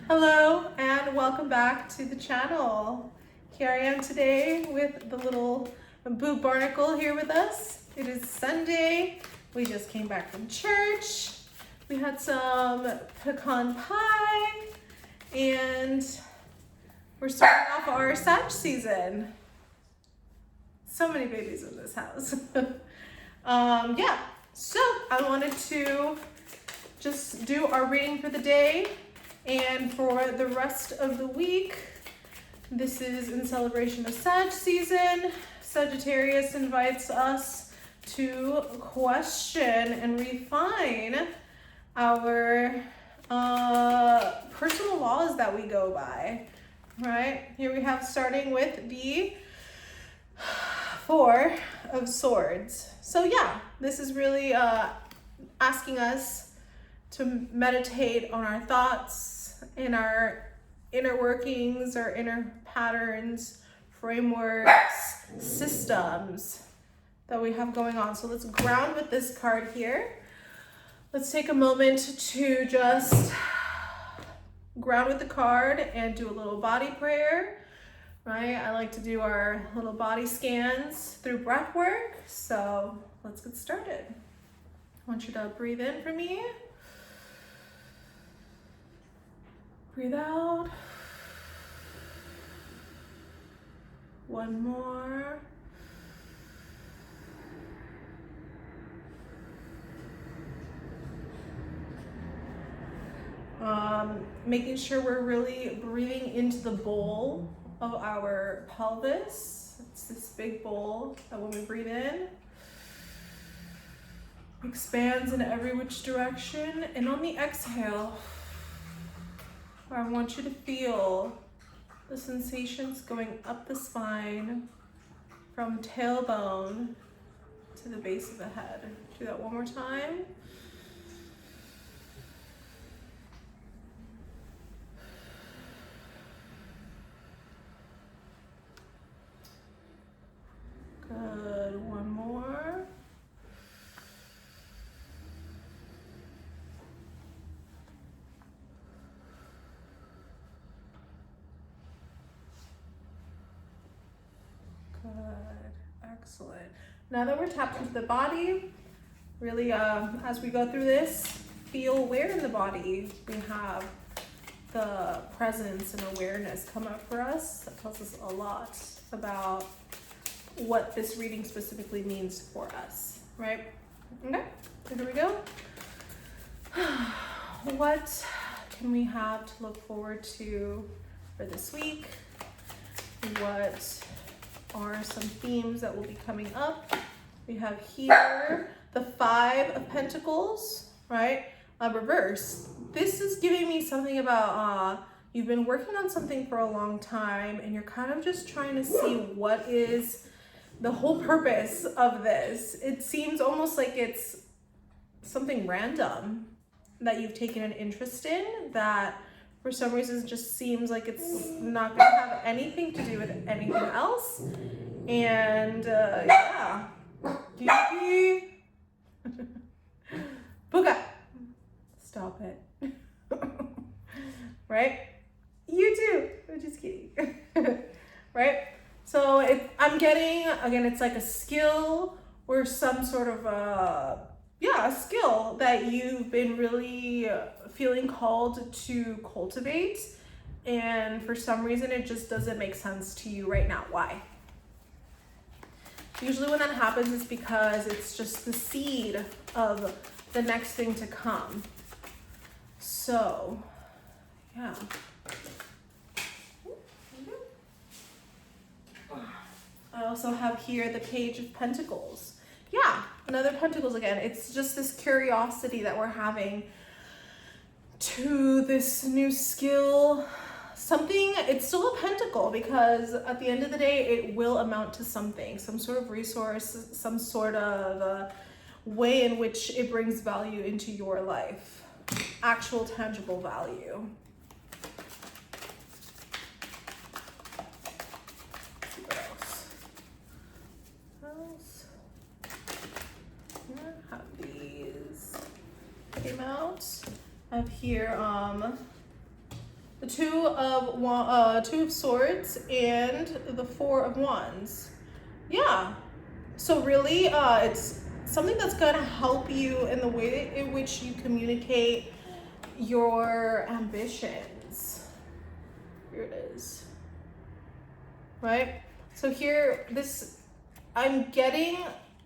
Hello and welcome back to the channel. Here I am today with the little Boo Barnacle here with us. It is Sunday. We just came back from church. We had some pecan pie and we're starting off our Sag season. So many babies in this house. So I wanted to just do our reading for the day and for the rest of the week. This is in celebration of Sag season. Sagittarius invites us to question and refine our personal laws that we go by, right? Here we have starting with the Four of Swords. So yeah, this is really asking us to meditate on our thoughts and our inner workings, our inner patterns, frameworks, systems that we have going on. So let's ground with this card here. Let's take a moment to just ground with the card and do a little body prayer, right? I like to do our little body scans through breath work. So let's get started. I want you to breathe in for me. Breathe out. One more. Making sure we're really breathing into the bowl of our pelvis. It's this big bowl that when we breathe in, expands in every which direction. And on the exhale, I want you to feel the sensations going up the spine from tailbone to the base of the head. Do that one more time. Good, one more. Good, excellent. Now that we're tapped into the body, really as we go through this, feel where in the body we have the presence and awareness come up for us. That tells us a lot about what this reading specifically means for us, right? Okay, so here we go. What can we have to look forward to for this week? What are some themes that will be coming up? We have here the Five of Pentacles, right? Reverse. This is giving me something about you've been working on something for a long time and you're kind of just trying to see what is the whole purpose of this. It seems almost like it's something random that you've taken an interest in that for some reason just seems like it's not going to have anything to do with anything else. And yeah. Booga. Stop it. Right? You too. I'm just kidding. Right? So I'm getting, again, it's like a skill or some sort of a skill that you've been really feeling called to cultivate. And for some reason, it just doesn't make sense to you right now. Why? Usually when that happens, it's because it's just the seed of the next thing to come. So, yeah. I also have here the Page of Pentacles. Yeah, another Pentacles again. It's just this curiosity that we're having to this new skill. Something, it's still a pentacle because at the end of the day, it will amount to something, some sort of resource, some sort of way in which it brings value into your life, actual tangible value. Have these came out. I have here the Two of Swords and the Four of Wands. Yeah. So really, it's something that's gonna help you in the way in which you communicate your ambitions. Here it is. Right? So here, I'm getting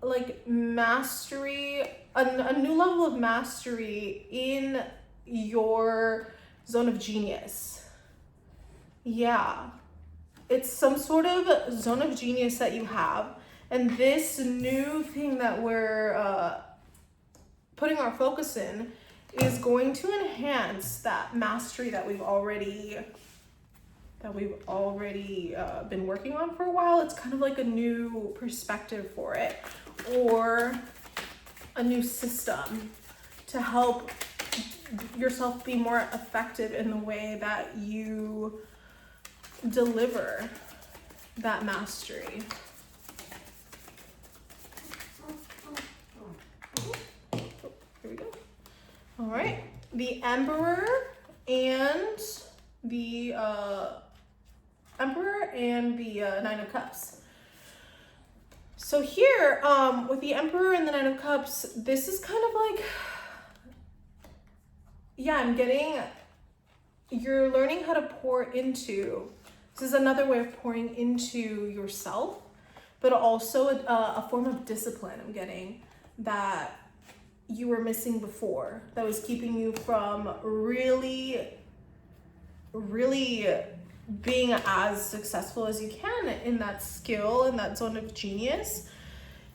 like mastery, a new level of mastery in your zone of genius. Yeah. It's some sort of zone of genius that you have. And this new thing that we're putting our focus in is going to enhance that mastery that we've already been working on for a while. It's kind of like a new perspective for it, or a new system to help yourself be more effective in the way that you deliver that mastery. Here we go. All right, the Emperor and the Nine of Cups. So here, with the Emperor and the Nine of Cups, this is kind of like, yeah, I'm getting, you're learning how to pour into, this is another way of pouring into yourself, but also a form of discipline I'm getting that you were missing before, that was keeping you from really being as successful as you can in that skill, in that zone of genius.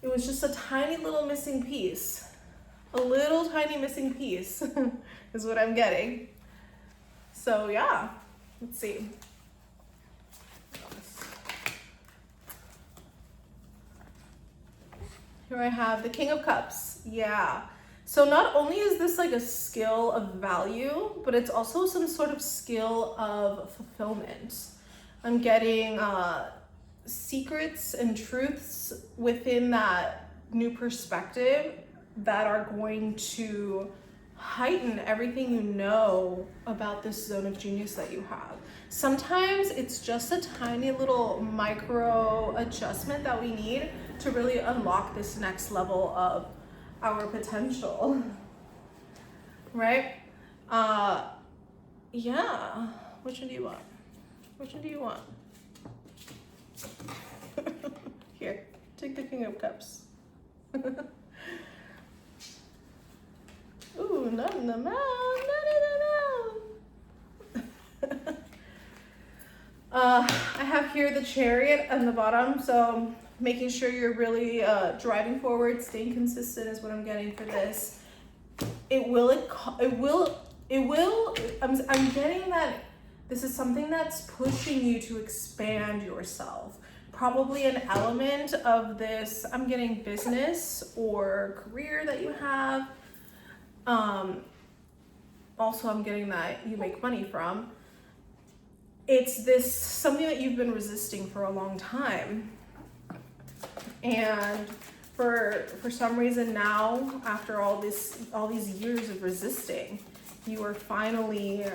It was just a tiny little missing piece. A little tiny missing piece is what I'm getting. So yeah, let's see. Here I have the King of Cups. Yeah. So not only is this like a skill of value, but it's also some sort of skill of fulfillment. I'm getting secrets and truths within that new perspective that are going to heighten everything you know about this zone of genius that you have. Sometimes it's just a tiny little micro adjustment that we need to really unlock this next level of our potential, right? Yeah, which one do you want? Which one do you want? Here, take the King of Cups. Ooh, not in the mouth, not in the mouth. I have here the Chariot on the bottom, so making sure you're really driving forward, staying consistent is what I'm getting for this. I'm getting that this is something that's pushing you to expand yourself. Probably an element of this, I'm getting business or career that you have. Also, I'm getting that you make money from. It's this something that you've been resisting for a long time. And for some reason now, after all these years of resisting, you are finally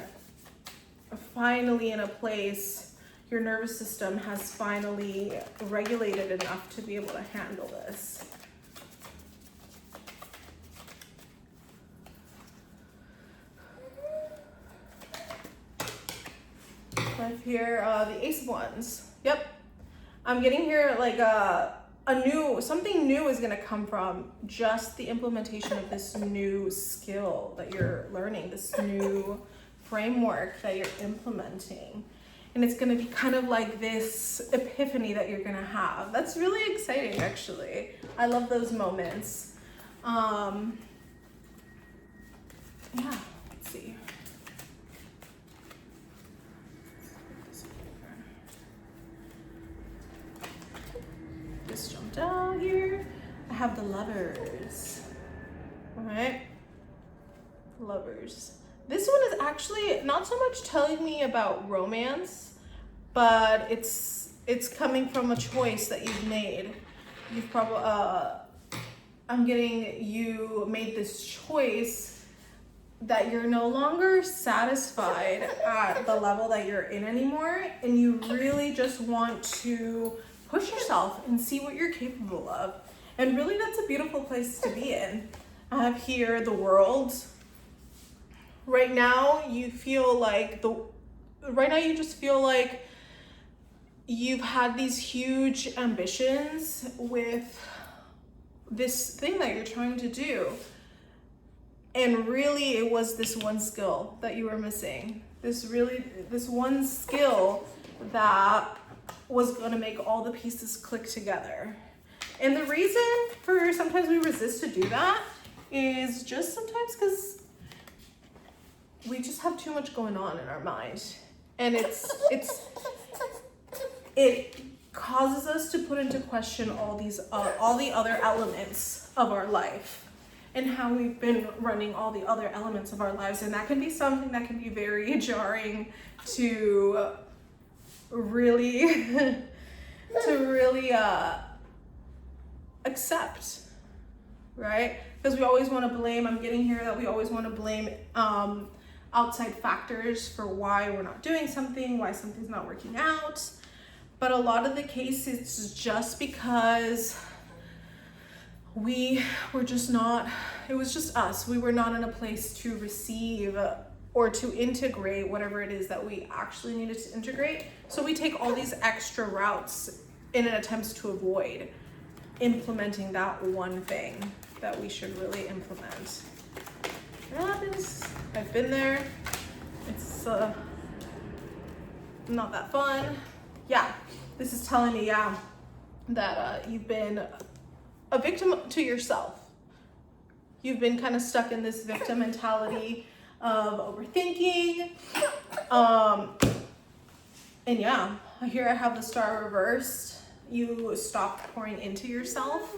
in a place, your nervous system has finally regulated enough to be able to handle this. I have here the Ace of Wands. Yep. I'm getting here like something new is going to come from just the implementation of this new skill that you're learning, this new framework that you're implementing. And it's going to be kind of like this epiphany that you're going to have. That's really exciting, actually. I love those moments. Yeah, let's see. Just jumped out here. I have the Lovers. All right, Lovers. This one is actually not so much telling me about romance, but it's coming from a choice that you've made. You've probably I'm getting you made this choice that you're no longer satisfied at the level that you're in anymore, and you really just want to push yourself and see what you're capable of. And really, that's a beautiful place to be in. I have here the world. Right now, you feel like you just feel like you've had these huge ambitions with this thing that you're trying to do. And really, it was this one skill that you were missing. This one skill that was going to make all the pieces click together. And the reason for sometimes we resist to do that is just sometimes because we just have too much going on in our mind. And it causes us to put into question all the other elements of our life and how we've been running all the other elements of our lives. And that can be something that can be very jarring to really accept, right? Because we always want to blame, I'm getting here that we always want to blame outside factors for why we're not doing something, why something's not working out. But a lot of the cases, it's just because we were just not, it was just us. We were not in a place to receive or to integrate whatever it is that we actually needed to integrate. So we take all these extra routes in an attempt to avoid implementing that one thing that we should really implement. It happens. I've been there. It's not that fun. Yeah, this is telling me, that you've been a victim to yourself. You've been kind of stuck in this victim mentality of overthinking. And yeah, here I have the star reversed. You stopped pouring into yourself.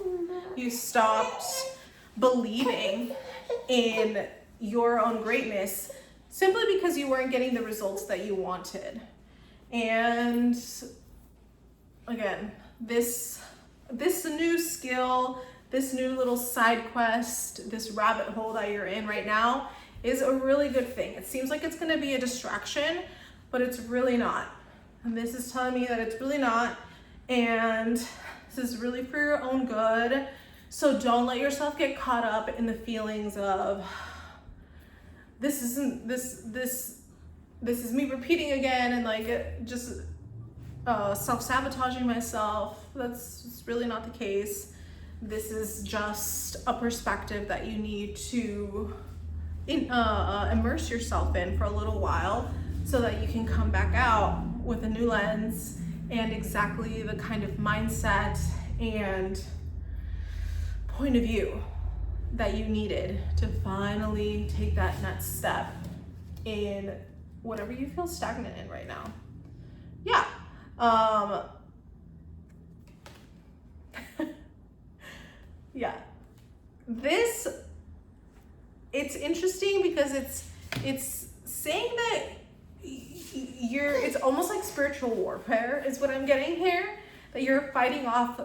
You stopped believing in your own greatness simply because you weren't getting the results that you wanted. And again, this new skill, this new little side quest, this rabbit hole that you're in right now is a really good thing. It seems like it's going to be a distraction, but it's really not. And this is telling me that it's really not. And this is really for your own good. So don't let yourself get caught up in the feelings of this is me repeating again and like just self-sabotaging myself. That's really not the case. This is just a perspective that you need to immerse yourself in for a little while so that you can come back out with a new lens and exactly the kind of mindset and point of view that you needed to finally take that next step in whatever you feel stagnant in right now. Yeah. Yeah. It's interesting because it's saying that it's almost like spiritual warfare is what I'm getting here, that you're fighting off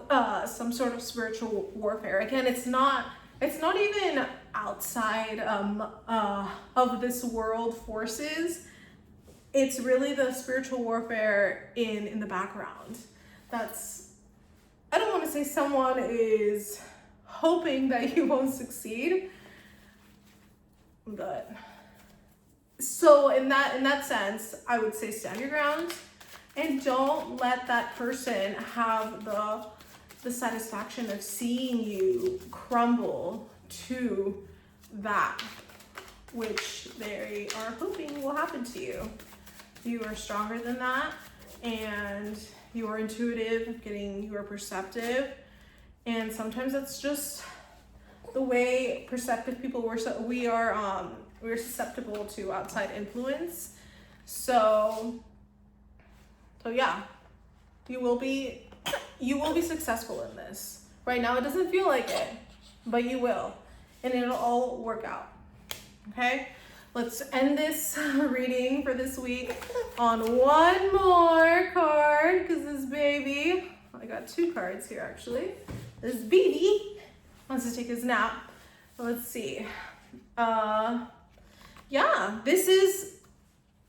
some sort of spiritual warfare. Again, it's not even outside of this world forces. It's really the spiritual warfare in the background. I don't want to say someone is hoping that you won't succeed, but so in that sense, I would say stand your ground and don't let that person have the satisfaction of seeing you crumble to that which they are hoping will happen to you. You are stronger than that, and you are intuitive, you are perceptive, and sometimes that's just the way perceptive people we're susceptible to outside influence. So yeah, you will be successful in this. Right now it doesn't feel like it, but you will, and it'll all work out. Okay, let's end this reading for this week on one more card, because this baby, I got two cards here actually. This baby wants to take his nap. Let's see. yeah,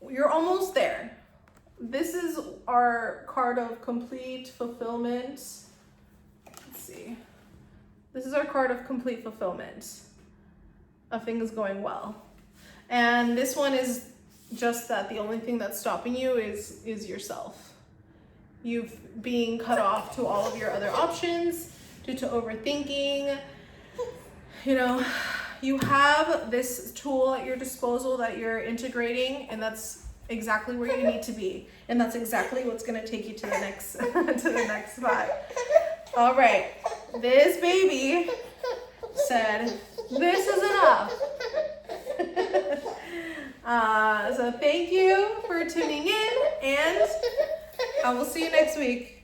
you're almost there. This is our card of complete fulfillment. Let's see. This is our card of complete fulfillment of things going well. And this one is just that the only thing that's stopping you is yourself. You've being cut off to all of your other options due to overthinking. You know, you have this tool at your disposal that you're integrating, and that's exactly where you need to be. And that's exactly what's going to take you to the next to the next spot. All right. This baby said, "This is enough." So thank you for tuning in, and I will see you next week.